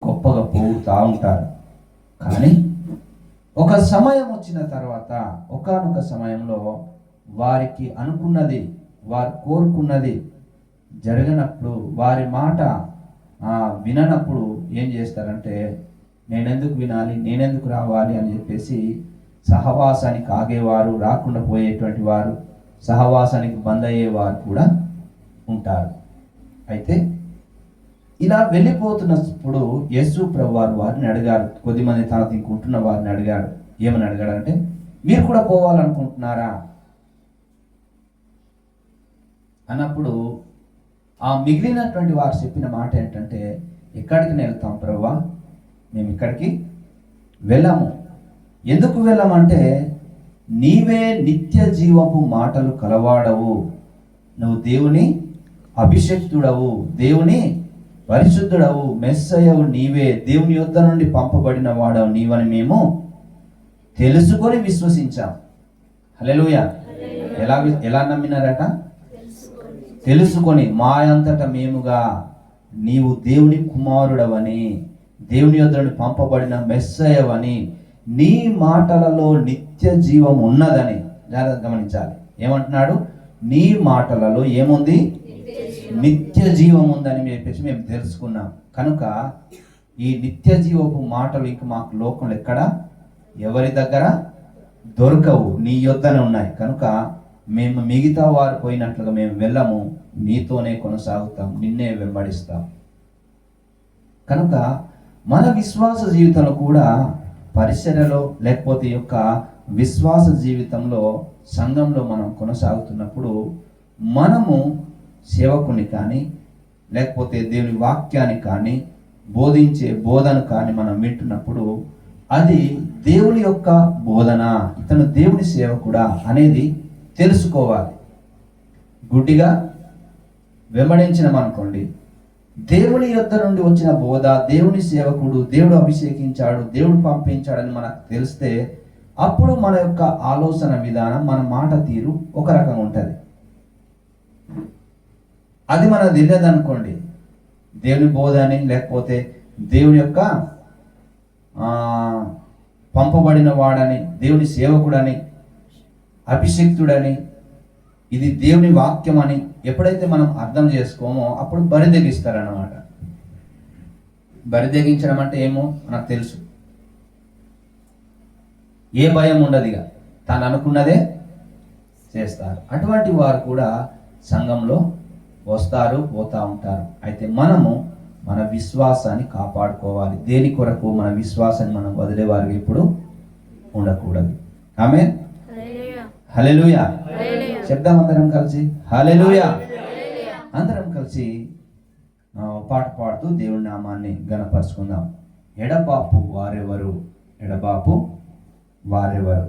గొప్పగా పోగుతూ ఉంటారు. కానీ ఒక సమయం వచ్చిన తర్వాత, ఒకానొక సమయంలో వారికి అనుకున్నది, వారు కోరుకున్నది జరిగినప్పుడు, వారి మాట విననప్పుడు ఏం చేస్తారంటే, నేనెందుకు వినాలి, నేనెందుకు రావాలి అని చెప్పేసి సహవాసానికి ఆగేవారు, రాకుండా పోయేటువంటి వారు, సహవాసానికి బంద్ అయ్యేవారు కూడా ఉంటారు. అయితే ఇలా వెళ్ళిపోతున్నప్పుడు యేసు ప్రభువారు వారిని అడిగారు, కొద్దిమంది తన తింకుంటున్న వారిని అడిగాడు. ఏమని అడిగాడంటే, మీరు కూడా పోవాలనుకుంటున్నారా అన్నప్పుడు ఆ మిగిలినటువంటి వారు చెప్పిన మాట ఏంటంటే, ఎక్కడికి వెళ్తాం ప్రభువా, మేము ఇక్కడికి వెళ్ళాము. ఎందుకు వెళ్ళామంటే, నీవే నిత్య జీవపు మాటలు కలవాడవు, నువ్వు దేవుని అభిషక్తుడవు, దేవుని పరిశుద్ధుడవు, మెస్సయ్యవు నీవే, దేవుని యొద్ద నుండి పంపబడిన వాడవు నీవని మేము తెలుసుకొని విశ్వసించాం. హల్లెలూయా. ఎలా నమ్మినారట? తెలుసుకొని, మా అంతట మేముగా నీవు దేవుని కుమారుడవని, దేవుని యొద్ద నుండి పంపబడిన మెస్సయ్యవని, నీ మాటలలో నిత్య జీవం ఉన్నదని. జాగ్రత్తగా గమనించాలి. ఏమంటున్నాడు? నీ మాటలలో ఏముంది? నిత్య జీవం ఉందని చెప్పేసి మేము తెలుసుకున్నాం. కనుక ఈ నిత్య జీవపు మాటలు ఇంక మాకు లోకంలో ఎక్కడ, ఎవరి దగ్గర దొరకవు, నీ యొద్దనే ఉన్నాయి. కనుక మేము మిగతా వారు పోయినట్లుగా మేము వెళ్ళము, నీతోనే కొనసాగుతాం, నిన్నే వెంబడిస్తాం. కనుక మన విశ్వాస జీవితంలో కూడా, పరిచర్యలో లేకపోతే యొక్క విశ్వాస జీవితంలో, సంఘంలో మనం కొనసాగుతున్నప్పుడు, మనము సేవకుని కానీ లేకపోతే దేవుని వాక్యాన్ని కానీ బోధించే బోధన కానీ మనం వింటున్నప్పుడు, అది దేవుని యొక్క బోధన, ఇతను దేవుని సేవకుడా అనేది తెలుసుకోవాలి. గుడ్డిగా వెంబడించినమనుకోండి, దేవుని యొద్ద నుండి వచ్చిన బోధ, దేవుని సేవకుడు, దేవుడు అభిషేకించాడు, దేవుడు పంపించాడని మనకు తెలిస్తే, అప్పుడు మన యొక్క ఆలోచన విధానం, మన మాట తీరు ఒక రకంగా ఉంటుంది. అది మనకు తెలియదు అనుకోండి, దేవుని బోధ అని లేకపోతే దేవుని యొక్క పంపబడిన వాడని, దేవుని సేవకుడని, అభిషిక్తుడని, ఇది దేవుని వాక్యం అని ఎప్పుడైతే మనం అర్థం చేసుకోమో అప్పుడు బరిదెగిస్తారన్నమాట. బరిదెగించడం అంటే ఏమో మనకు తెలుసు. ఏ భయం ఉండదు, ఇక తాను అనుకున్నదే చేస్తారు. అటువంటి వారు కూడా సంఘంలో వస్తారు, పోతా ఉంటారు. అయితే మనము మన విశ్వాసాన్ని కాపాడుకోవాలి. దేని కొరకు? మన విశ్వాసాన్ని మనం వదిలేవారు ఎప్పుడు ఉండకూడదు. ఆమేన్. హల్లెలూయా. చెప్దాం అందరం కలిసి, హల్లెలూయా. అందరం కలిసి పాట పాడుతూ దేవుని నామాన్ని గణపరుచుకుందాం. ఎడబాపు వారెవరు, ఎడబాపు వారెవరు.